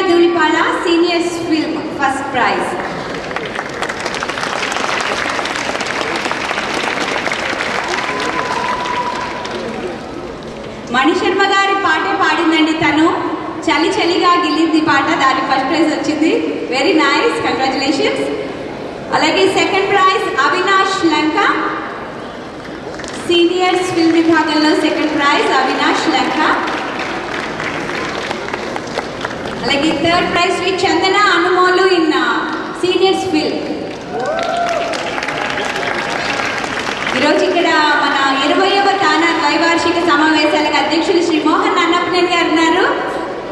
Dulipala, Seniors Film, first prize. Mani Sharma గారి పాటే పాడిందండి తను. చలి చలిగా గిలింది పాట, దాని ఫస్ట్ ప్రైజ్ వచ్చింది. Very nice, congratulations. అలాగే second prize Avinash Lanka, seniors film విభాగంలో సెకండ్ ప్రైజ్ అవినాష్ లంక. అలాగే third prize Sri Chandana Anumolu in seniors film. ఈరోజు ఇక్కడ మన 20వ తానా ద్వైవార్షిక సమావేశాలకు అధ్యక్షులు శ్రీ మోహన్ అన్నప్పనేని గారు ఉన్నారు.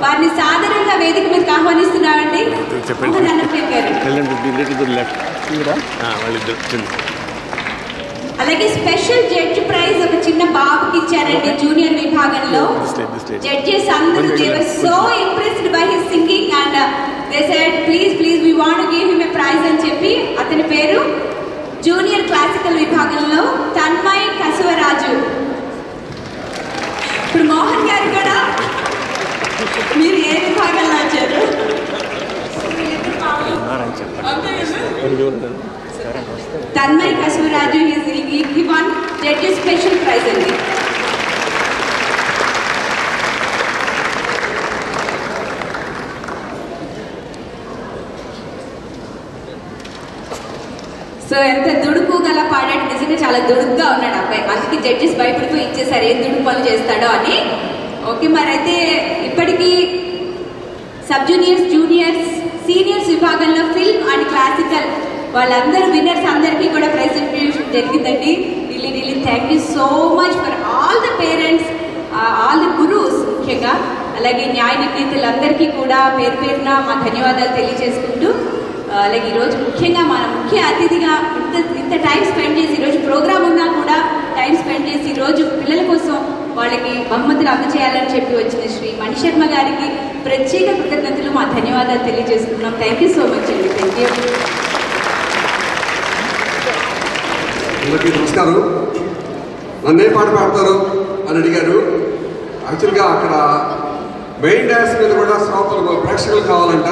వారిని సాధారణంగా వేదిక మీదకి ఆహ్వానిస్తున్నామండి. మోహన్ అన్నప్పనేని గారు. అలాగే స్పెషల్ జడ్జ్ ప్రైజ్ ఒక చిన్న బాబుకి ఇచ్చారండి జూనియర్ విభాగంలో. జడ్జెస్ అందరూ they were so impressed by his singing and they said please we want to give him a prize అని చెప్పి. అతని పేరు జూనియర్ క్లాసికల్ విభాగంలో తన్మయ్ కసువరాజు. ఇప్పుడు మోహన్ గారు కూడా మీరు ఏ విభాగంలో వచ్చారు? Tanmay Kasuvaraju he won judges special prize అండి. సో ఎంత దుడుకు గల పాడాడు, నిజంగా చాలా దుడుగ్గా ఉన్నాడు అబ్బాయి. అందుకే జడ్జెస్ భయపడిపోయి ఇచ్చేసారు ఏం దుడుకు పనులు చేస్తాడో అని. ఓకే, మరి అయితే ఇప్పటికీ సబ్ జూనియర్స్, జూనియర్స్, సీనియర్స్ విభాగంలో ఫిల్మ్ అండ్ క్లాసికల్ వాళ్ళందరూ విన్నర్స్ అందరికీ కూడా ప్రైజ్ డిస్ట్రిబ్యూషన్ జరిగిందండి. Really thank you so much for all the parents, all the gurus ముఖ్యంగా. అలాగే న్యాయ నిర్ణేతలందరికీ కూడా పేరు పేరున మా ధన్యవాదాలు తెలియజేసుకుంటూ, అలాగే ఈరోజు ముఖ్యంగా మన ముఖ్య అతిథిగా ఇంత టైం స్పెండ్ చేసి, ఈరోజు ప్రోగ్రామ్ ఉన్నా కూడా టైం స్పెండ్ చేసి ఈరోజు పిల్లల కోసం వాళ్ళకి బహుమతులు అందజేయాలని చెప్పి వచ్చిన శ్రీ మణి శర్మ గారికి ప్రత్యేక కృతజ్ఞతలు, మా ధన్యవాదాలు తెలియజేసుకున్నాం. థ్యాంక్ యూ సో మచ్ అండి. Thank you. అందరికీ నమస్కారం. నన్నే పాట పాడతారు అని అడిగారు. యాక్చువల్గా అక్కడ మెయిన్ డ్యాన్స్ మీద కూడా శ్రోతలు ప్రేక్షకులు కావాలంట,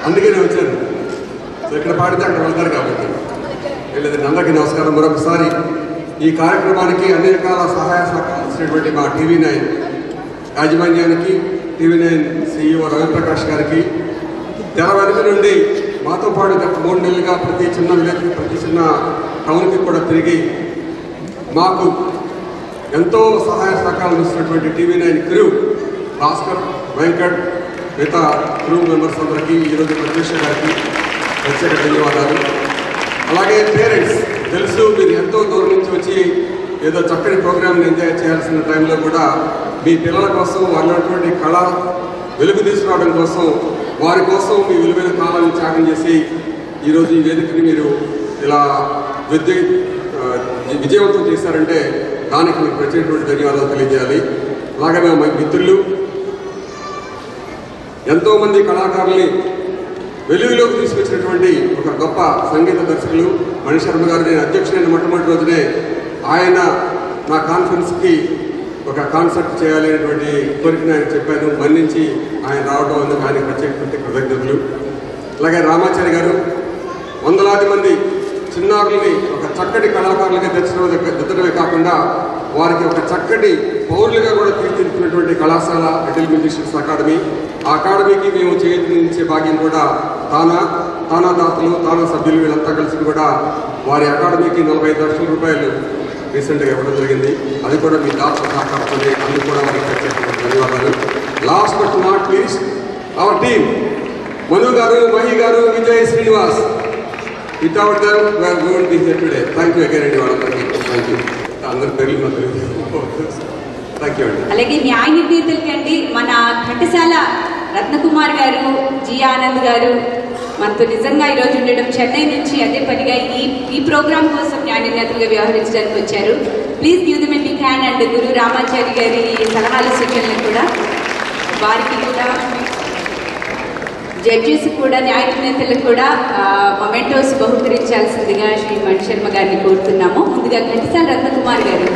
అందుకే నేను వచ్చాను. సో ఇక్కడ పాడితే అక్కడ వెళ్తారు కాబట్టి వెళ్ళేది. అందరికీ నమస్కారం. మరొకసారి ఈ కార్యక్రమానికి అన్ని రకాల సహాయ సహకారాలు ఇచ్చినటువంటి మా TV9 యాజమాన్యానికి, TV9 CEO రవిప్రకాష్ గారికి, తెర వెనుక నుండి మాతో పాటు గత 3 నెలలుగా ప్రతి చిన్న విలేజ్కి, ప్రతి చిన్న టౌన్కి కూడా తిరిగి మాకు ఎంతో సహాయ సహకారాలు ఇచ్చినటువంటి TV9 క్రూ, భాస్కర్, వెంకట్, మిగతా క్రూ మెంబర్స్ అందరికీ, ఈరోజు ప్రత్యూష గారికి ప్రత్యేక ధన్యవాదాలు. అలాగే పేరెంట్స్, తెలుసు మీరు ఎంతో దూరం నుంచి వచ్చి ఏదో చక్కని ప్రోగ్రామ్ని ఎంజాయ్ చేయాల్సిన టైంలో కూడా మీ పిల్లల కోసం వాళ్ళటువంటి కళ వెలుగు తీసుకురావడం కోసం, వారి కోసం మీ విలువైన కాలాన్ని త్యాగం చేసి ఈరోజు ఈ వేదికని మీరు ఇలా విజయవంతం చేశారంటే దానికి మీకు ప్రత్యేకటువంటి ధన్యవాదాలు తెలియజేయాలి. అలాగే మా మిత్రులు, ఎంతోమంది కళాకారుల్ని వెలుగులోకి తీసుకొచ్చినటువంటి ఒక గొప్ప సంగీత దర్శకులు మణి శర్మ గారు. నేను అధ్యక్షుడైన మొట్టమొదటి రోజునే ఆయన నా కాన్ఫరెన్స్కి ఒక కాన్సర్ట్ చేయాలి అనేటువంటి కోరికను ఆయన చెప్పాను. మన్నించి ఆయన రావడం అందుకు ఆయన ప్రత్యేక కృతజ్ఞతలు. అలాగే రామాచారి గారు వందలాది మంది చిన్నారుల్ని ఒక చక్కటి కళాకారులుగా దిద్దడమే కాకుండా వారికి ఒక చక్కటి పౌరులుగా కూడా తీర్చిదిద్దినటువంటి కళాశాల లిటిల్ మ్యూజిషియన్స్ అకాడమీ. ఆ అకాడమీకి మేము చేయించే భాగ్యం కూడా తానా దాతలు, తానా సభ్యులు వీళ్ళంతా కలిసి కూడా వారి అకాడమీకి 45 లక్షల రూపాయలు రీసెంట్గా ఇవ్వడం జరిగింది. అది కూడా మీ దాతల సహకారంతో, అందుకు కూడా వారికి ప్రత్యేక ధన్యవాదాలు. Last but not least our team, Manu గారు, మహి గారు, Vijay, Srinivas. Without them we won't be here today. Thank you again అండి వాళ్ళందరికీ. Thank you. అందరి పేర్లు నాకు తెలియదు. థ్యాంక్ యూ అండి. అలాగే న్యాయ నిర్ణేతలకి అండి, మన ఘంటసాల రత్నకుమార్ గారు, జి ఆనంద్ గారు మనతో నిజంగా ఈరోజు ఉండడం, చెన్నై నుంచి అదే పనిగా ఈ ప్రోగ్రామ్ కోసం న్యాయ నిర్ణేతలుగా వ్యవహరించడానికి వచ్చారు. Please give them a big hand. And Guru Ramachari గారి సలహాలు, సూచనలు కూడా వారికి కూడా, జడ్జెస్ కూడా, న్యాయ నిర్ణేతలకు కూడా మొమెంటోస్ బహుకరించాల్సిందిగా శ్రీ మణి శర్మ గారిని కోరుతున్నాము. ముందుగా ఘంటసాల రత్నకుమార్ గారు.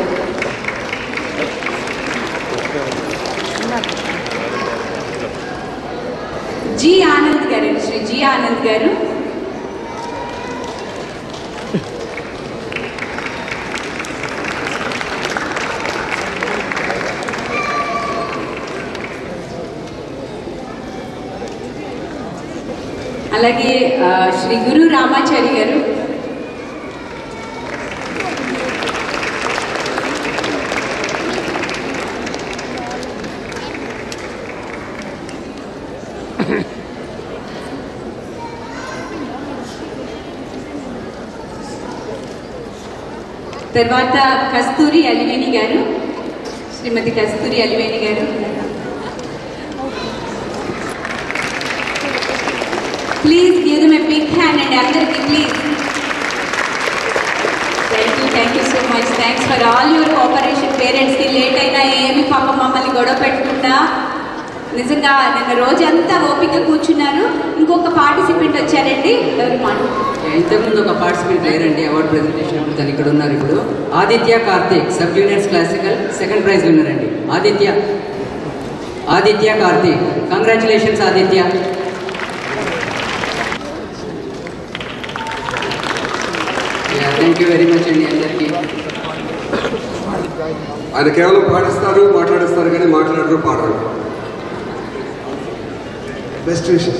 జి ఆనంద్ గారు, శ్రీ జి ఆనంద్ గారు. అలాగే శ్రీ గురు రామాచారి గారు. తర్వాత కస్తూరి అలివేణి గారు, శ్రీమతి Kasturi Aliveni garu. Please give them a big hand అండి అందరికీ please. Thank you so much. Thanks for all your cooperation. పేరెంట్స్కి లేట్ అయినా ఏమి పాప మమ్మల్ని గొడవ పెట్టుకున్నా నిజంగా నిన్న రోజంతా ఓపిక కూర్చున్నారు. ఇంకొక పార్టిసిపెంట్ వచ్చారండి, ఎవరి మాట ఇంతకుముందు ఒక పార్టిసిపెంట్ లేరండి అవార్డు ప్రెజెంటేషన్ అప్పుడు తను ఇక్కడ ఉన్నారు. ఇప్పుడు Aditya Karthik sub juniors classical second prize winner అండి. Aditya Karthik, congratulations Aditya. Thank you very much అండి అందరికీ. ఆయన కేవలం పాటిస్తారు, మాట్లాడిస్తారు, కానీ మాట్లాడరు, పాడరు. Best wishes.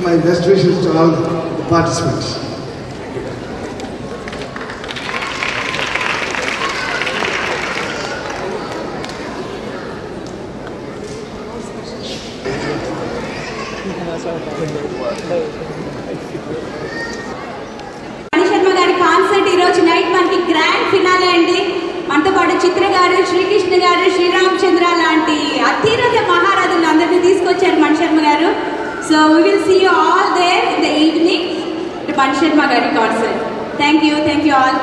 My best wishes to all the participants. Sharma గారి కాన్సర్ట్ ఈరోజు నైట్ మనకి గ్రాండ్ ఫినాలే అండి. మనతో పాటు చిత్ర గారు, శ్రీకృష్ణ గారు, శ్రీరామచంద్ర లాంటి అతిరథ మహారాజులు అందరినీ తీసుకొచ్చారు మణిశర్మ గారు. So we will see you all there in the evening Mani Sharma గారి కాన్సర్ట్. Thank you all.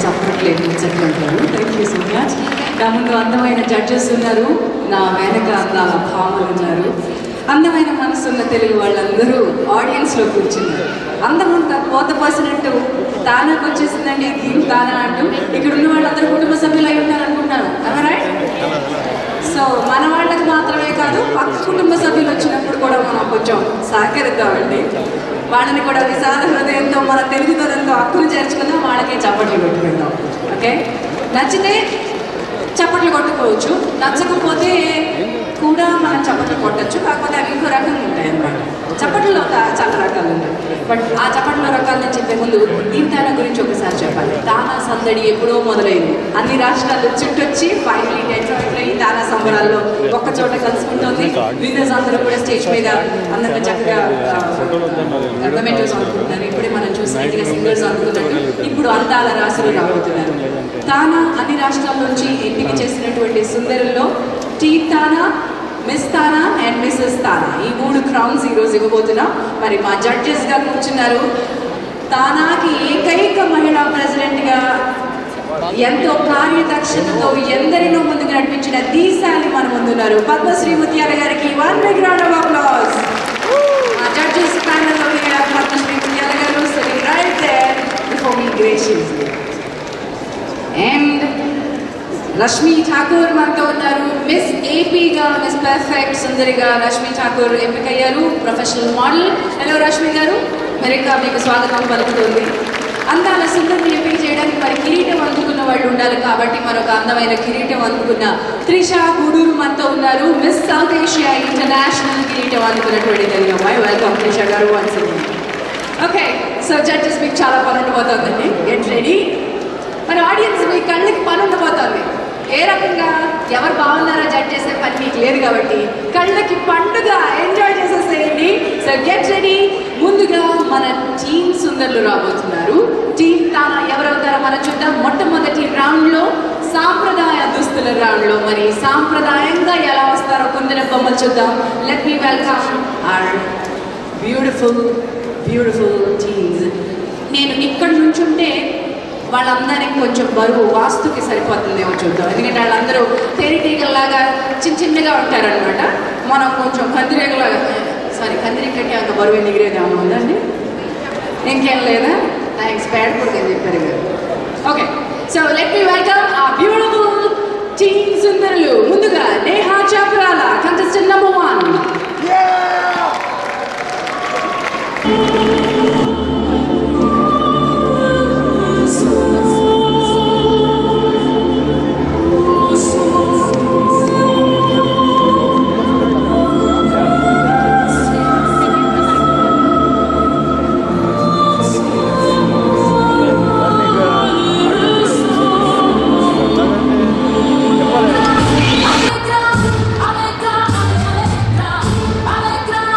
చెప్పట్లేదు ముచ్చట్లంటారు. Thank you so much. నా ముందు అందమైన జడ్జెస్ ఉన్నారు, నా వెనక అందాల భామలు ఉన్నారు, అందమైన మనసున్న తెలుగు వాళ్ళందరూ ఆడియన్స్లో కూర్చున్నారు. అందమంతా పోత పోసినట్టు తానాకు వచ్చేసిందండి. దీని తానా అంటూ ఇక్కడ ఉన్న వాళ్ళందరూ కుటుంబ సభ్యులు అయి ఉంటారు అనుకుంటున్నాను. రైట్? సో మన వాళ్ళకి మాత్రమే కాదు, పక్క కుటుంబ సభ్యులు వచ్చినప్పుడు కూడా మనం కొంచెం సహకరిద్దామండి. వాళ్ళని కూడా విశాల హృదయంతో మన తెలుగుదనంతో హక్కులు చేర్చుకుందాం, వాళ్ళకే చప్పట్లు కొట్టుకుందాం. ఓకే, నచ్చితే చప్పట్లు కొట్టుకోవచ్చు, నచ్చకపోతే కూడా మనం చప్పట్లు కొట్టచ్చు. కాకపోతే అవి ఇంకో రకంగా ఉంటాయి అన్నమాట. చప్పట్లో చాలా రకాలు ఉన్నాయి. బట్ ఆ చప్పట్లో రకాలను చెప్పే ముందు దీంతానా గురించి ఒకసారి చెప్పాలి. తానా సందడి ఎప్పుడో మొదలైంది. అన్ని రాష్ట్రాలు చుట్టొచ్చి ఫైనలీ డెట్రాయిట్లో ఈ తానా సంబరాల్లో ఒక్క చోట కలుసుకుంటుంది. విన్నర్స్ అందరూ కూడా స్టేజ్ మీద అందరూ చక్కగా మెమెంటోస్ అనుకుంటున్నారు. ఇప్పుడే మనం చూసినట్టుగా సింగర్స్ అనుకున్నట్టు ఇప్పుడు అందాల రాసులు రాబోతున్నారు. తానా అన్ని రాష్ట్రాల నుంచి ఎంపిక చేసినటువంటి సుందరుల్లో team TANA, miss TANA and Mrs TANA, ఈ 3 క్రౌన్స్ ఈరోజు ఇవ్వబోతున్నాం. మరి మా జడ్జెస్గా కూర్చున్నారు. తానాకి ఏకైక మహిళా ప్రెసిడెంట్గా ఎంతో కార్యదక్షతతో ఎందరినో ముందుకు నడిపించిన దీశాలి మన ముందున్నారు. పద్మశ్రీ ముత్యాల గారికి 1 big round of applause. మా జడ్జెస్ ప్యానెల్లో పద్మశ్రీ ముత్యాల గారు sitting right there before me graciously. And Rashmi Thakur మనతో ఉన్నారు. మిస్ ఏపీగా, మిస్ పర్ఫెక్ట్ సుందరిగా రష్మి ఠాకూర్ ఎంపికయ్యారు, ప్రొఫెషనల్ మోడల్. హలో రష్మి గారు, మరికా మీకు స్వాగతం పలుకుతుంది. అందాల సుందరిని ఎంపిక చేయడానికి మరి కిరీటం అందుకున్న వాళ్ళు ఉండాలి కాబట్టి మరొక అందమైన కిరీటం అందుకున్న త్రిష గూడూరు మనతో ఉన్నారు. మిస్ సౌత్ ఏషియా ఇంటర్నేషనల్ కిరీటం అందుకున్నటువంటి తెలుగు అమ్మాయి. వెల్కమ్ త్రిష గారు once again. Okay, so judges మీకు చాలా పని ఉండబోతుందండి. Get ready. మరి ఆడియన్స్ మీ కళ్ళకి పని ఉండబోతుంది. ఏ రకంగా ఎవరు బాగున్నారో జడ్జ్ చేసే పని మీకు లేదు కాబట్టి కళ్ళకి పండుగ ఎంజాయ్ చేసేసేయండి. So get ready. ముందుగా మన టీమ్ సుందరులు రాబోతున్నారు. టీమ్ తానా ఎవరవుతారో మనం చూద్దాం. మొట్టమొదటి రౌండ్లో సాంప్రదాయ దుస్తుల రౌండ్లో మరి సాంప్రదాయంగా ఎలా వస్తారో కొందరు బొమ్మలు చూద్దాం. Let me welcome our beautiful teams. నేను ఇక్కడ నుంచుంటే వాళ్ళందరికీ కొంచెం బరువు వాస్తుకి సరిపోతుందేమో చూద్దాం. ఎందుకంటే వాళ్ళందరూ తేనెటీగల్లాగా చిన్నగా ఉంటారనమాట. మనం కొంచెం కందిరీగలాగా, కందిరీగంటే అంత బరువు ఎగిరేదేమో ఉందండి. ఇంకేం లేదా? థ్యాంక్స్, బ్యాడ్ కూడా చెప్పారు గారు. Okay, so let me welcome ఆ బ్యూటిఫుల్ టీమ్ సుందరులు ముందుగా Neha Chaparala contestant number 1. Alegra,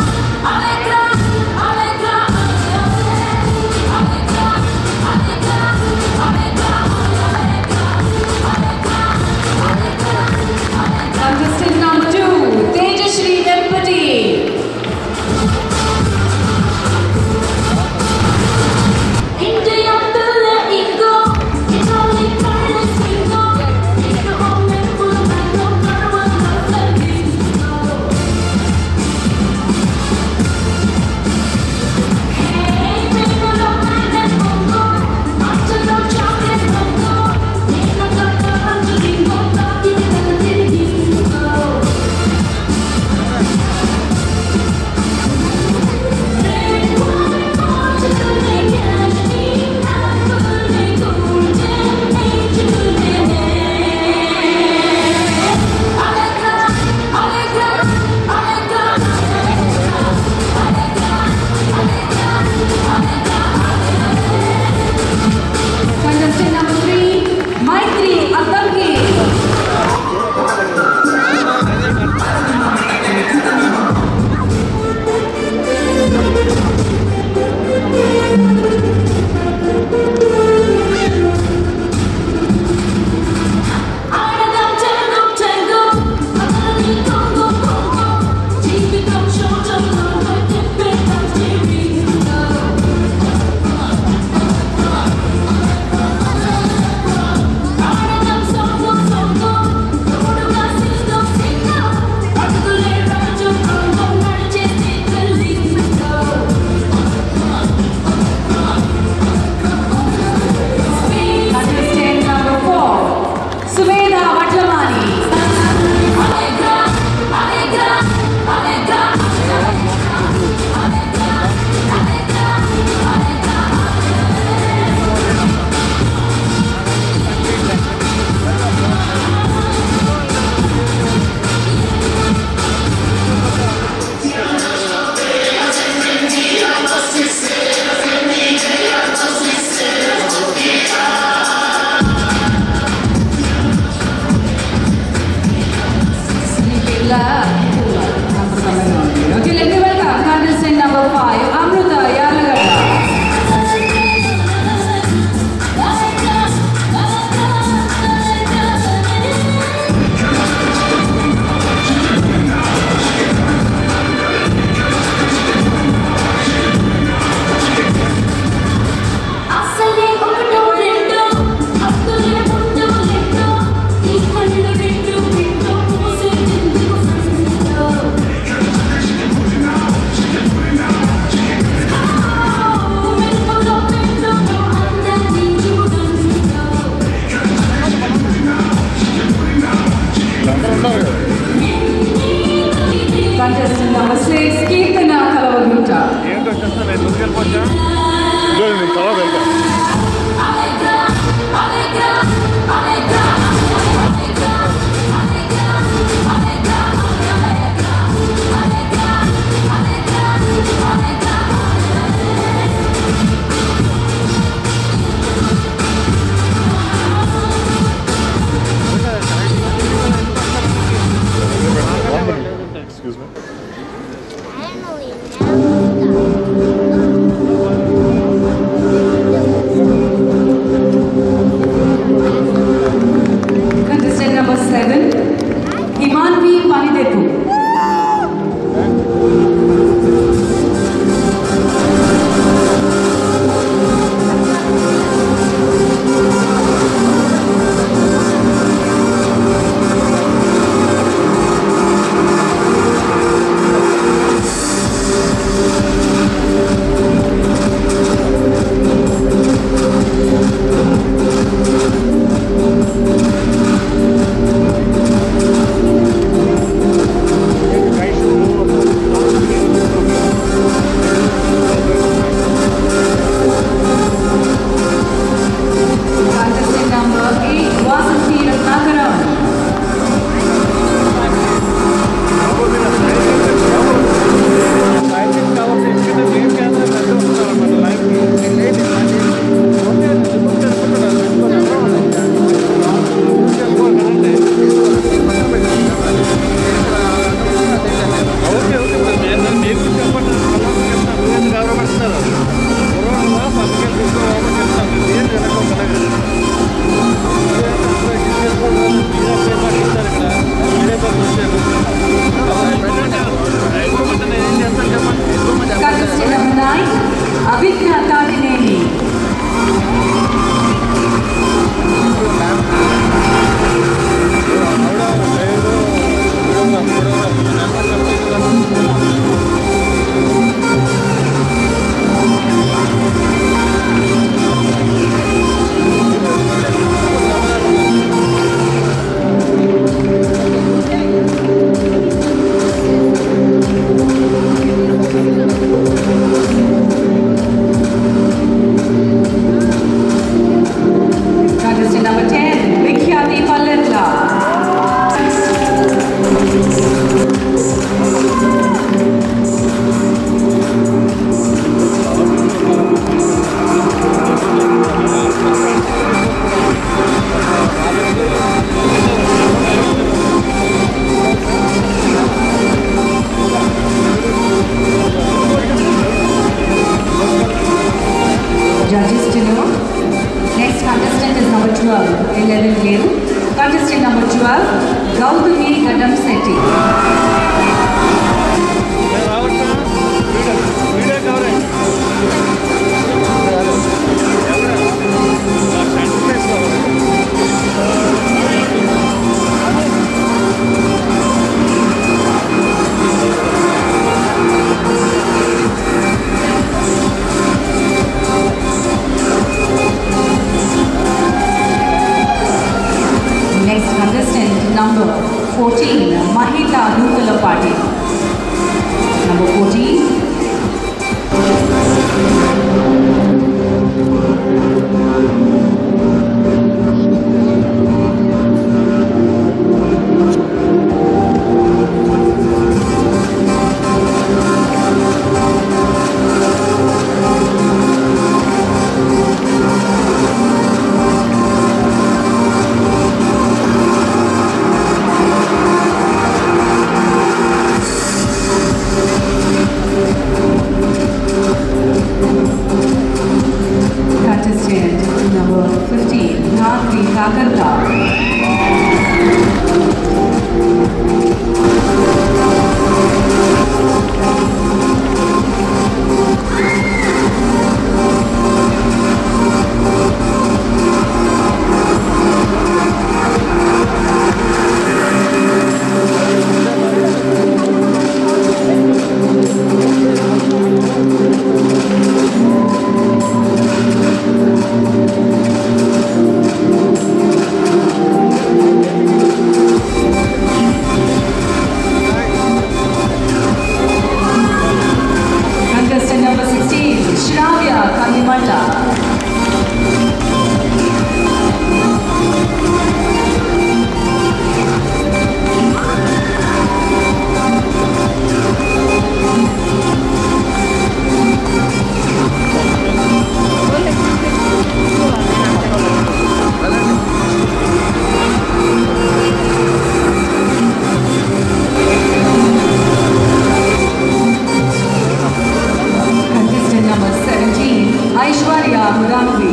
Mudanvi.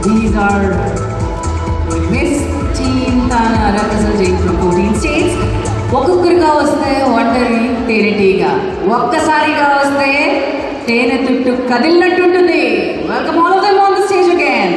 These are Miss Team Tana representing from 14 states. ఒక్కొక్కరిగా వస్తే ఒంటరి తేనెటీగా, ఒక్కసారిగా వస్తే తేనె తుట్టు కదిలినట్టుంటుంది. Welcome all of them on the stage again.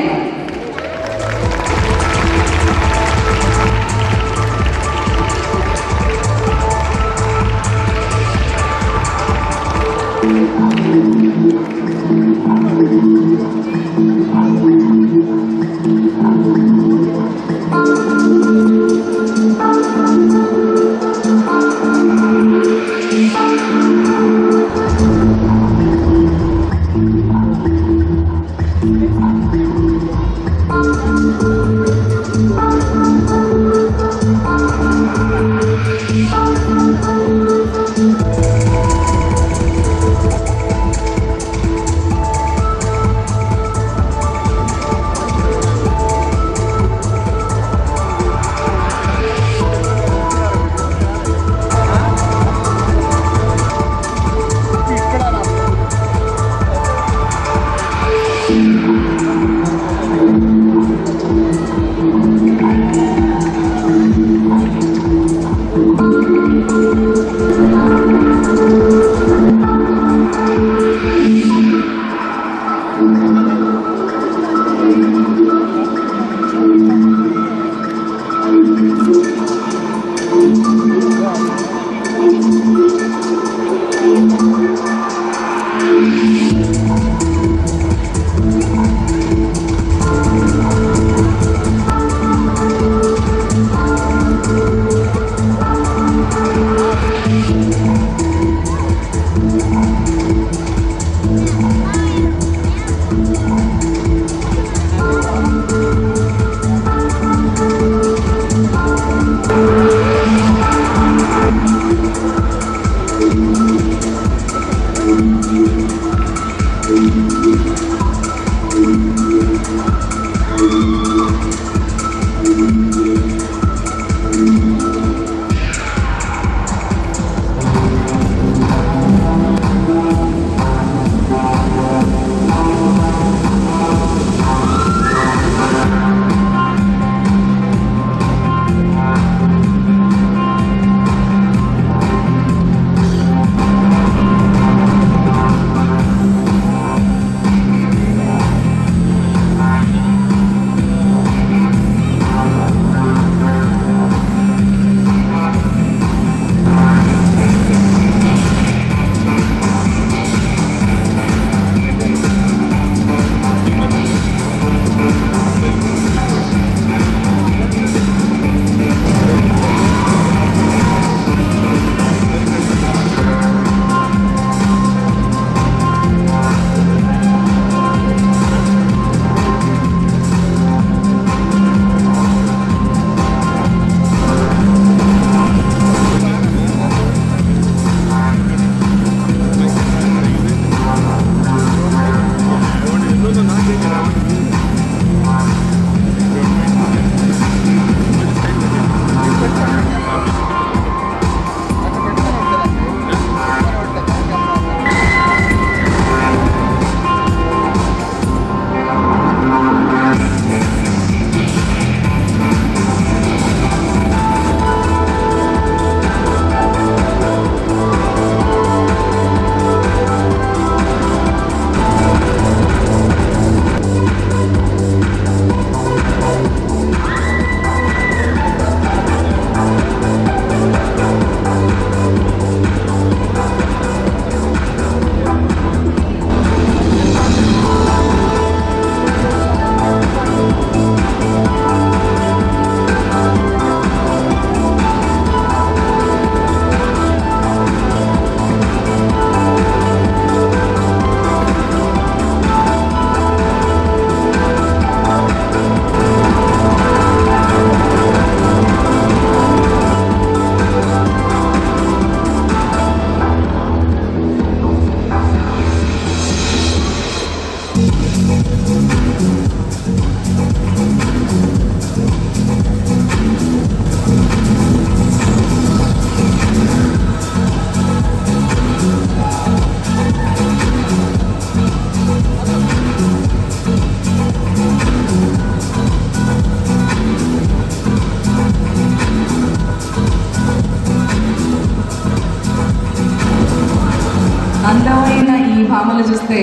భామను చూస్తే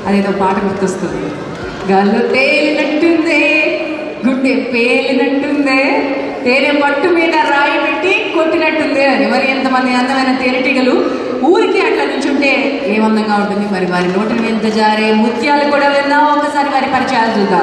అదేదో పాట గుర్తొస్తుంది. గాల్లో తేలినట్టుందే, గుండె పేలినట్టుందే, తేనె పట్టు మీద రాయి పెట్టి కొట్టినట్టుందే అని. మరి ఎంతమంది అందమైన తేనెటీగలు ఊరికి అట్లా నుంచుంటే ఏమందంగా ఉంటుంది. మరి వారి నోటిని ఎంత జారే ముత్యాలు కూడా విందాం, ఒకసారి వారి పరిచయాలు చూద్దాం.